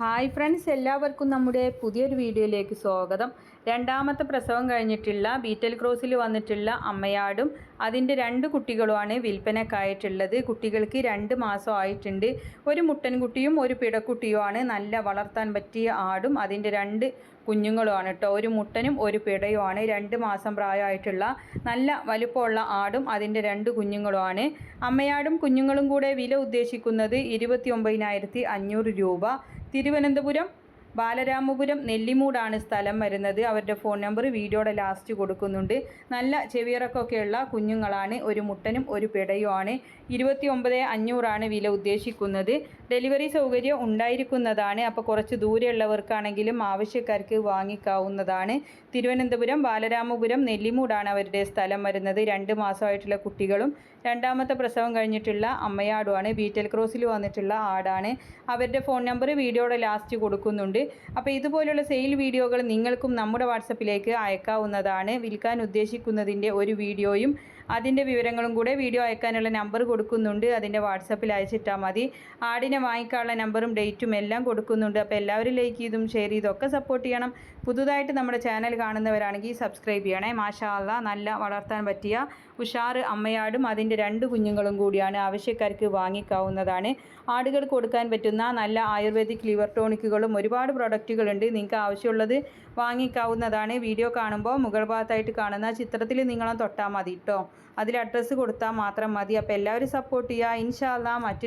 Hi friends, എല്ലാവർക്കും നമ്മുടെ പുതിയൊരു വീഡിയോയിലേക്ക് സ്വാഗതം. രണ്ടാമത്തെ പ്രസവം കഴിഞ്ഞിട്ടുള്ള ബീറ്റൽ ക്രോസിൽ വന്നിട്ടുള്ള അമ്മയാടും അതിൻ്റെ 2 കുട്ടികളുമാണ് വിൽപ്പനക്കായിട്ടുള്ളത്. കുട്ടികൾക്ക് 2 മാസം ആയിട്ടുണ്ട്. ഒരു മുട്ടൻകുട്ടിയും ഒരു പിടക്കുട്ടിയുമാണ്. നല്ല വളർത്താൻ പറ്റിയ ആടും അതിൻ്റെ 2 കുഞ്ഞുങ്ങളുമാണ് കേട്ടോ. ഒരു മുട്ടനും ഒരു പിടയുമാണ്. 2 മാസം പ്രായമായിട്ടുള്ള നല്ല വലുപ്പമുള്ള ആടും അതിൻ്റെ 2 കുഞ്ഞുങ്ങളുമാണ്. അമ്മയാടും കുഞ്ഞുങ്ങളും കൂടെ വില ഉദ്ദേശിക്കുന്നത് 29,500 രൂപ. തിരുവനന്തപുരം ബാലരാമപുരം നെല്ലിമൂടാണ് സ്ഥലം വരുന്നത്. അവരുടെ ഫോൺ നമ്പർ വീഡിയോയുടെ ലാസ്റ്റ് കൊടുക്കുന്നുണ്ട്. നല്ല ചെവിയിറക്കൊക്കെയുള്ള കുഞ്ഞുങ്ങളാണ്. ഒരു മുട്ടനും ഒരു പിടയുമാണ്. 29,500 വില ഉദ്ദേശിക്കുന്നത്. ഡെലിവറി സൗകര്യം ഉണ്ടായിരിക്കുന്നതാണ്. അപ്പോൾ കുറച്ച് ദൂരെയുള്ളവർക്കാണെങ്കിലും ആവശ്യക്കാർക്ക് വാങ്ങിക്കാവുന്നതാണ്. തിരുവനന്തപുരം ബാലരാമപുരം നെല്ലിമൂടാണ് അവരുടെ സ്ഥലം വരുന്നത്. 2 മാസമായിട്ടുള്ള കുട്ടികളും രണ്ടാമത്തെ പ്രസവം കഴിഞ്ഞിട്ടുള്ള അമ്മയാടുമാണ്. ബീറ്റൽ ക്രോസിൽ വന്നിട്ടുള്ള ആടാണ്. അവരുടെ ഫോൺ നമ്പർ വീഡിയോയുടെ ലാസ്റ്റ് കൊടുക്കുന്നുണ്ട്. അപ്പോൾ ഇതുപോലുള്ള സെയിൽ വീഡിയോകൾ നിങ്ങൾക്കും നമ്മുടെ വാട്സപ്പിലേക്ക് അയക്കാവുന്നതാണ്. വിൽക്കാൻ ഉദ്ദേശിക്കുന്നതിൻ്റെ ഒരു വീഡിയോയും അതിൻ്റെ വിവരങ്ങളും കൂടെ വീഡിയോ അയക്കാനുള്ള നമ്പർ കൊടുക്കുന്നുണ്ട്. അതിൻ്റെ വാട്സപ്പിൽ അയച്ചിട്ടാൽ മതി. ആടിനെ വാങ്ങിക്കാനുള്ള നമ്പറും ഡേറ്റും എല്ലാം കൊടുക്കുന്നുണ്ട്. അപ്പോൾ എല്ലാവരും ലൈക്ക് ചെയ്തും ഷെയർ ചെയ്തൊക്കെ സപ്പോർട്ട് ചെയ്യണം. പുതുതായിട്ട് നമ്മുടെ ചാനൽ കാണുന്നവരാണെങ്കിൽ സബ്സ്ക്രൈബ് ചെയ്യണേ. മാഷാ അല്ലാ, നല്ല വളർത്താൻ പറ്റിയ ഉഷാറ് അമ്മയാടും അതിൻ്റെ 2 കുഞ്ഞുങ്ങളും കൂടിയാണ്. ആവശ്യക്കാർക്ക് വാങ്ങിക്കാവുന്നതാണ്. ആടുകൾ കൊടുക്കാൻ പറ്റുന്ന നല്ല ആയുർവേദിക് ലിവർ ടോണിക്കുകളും ഒരുപാട് പ്രൊഡക്റ്റുകളുണ്ട്. നിങ്ങൾക്ക് ആവശ്യമുള്ളത് വാങ്ങിക്കാവുന്നതാണ്. വീഡിയോ കാണുമ്പോൾ മുകൾ ഭാഗത്തായിട്ട് കാണുന്ന ചിത്രത്തിൽ നിങ്ങളും തൊട്ടാൽ മതി കേട്ടോ. അതിൽ അഡ്രസ്സ് കൊടുത്താൽ മാത്രം മതി. അപ്പോൾ എല്ലാവരും സപ്പോർട്ട് ചെയ്യുക. ഇൻഷാ അല്ലാ മറ്റു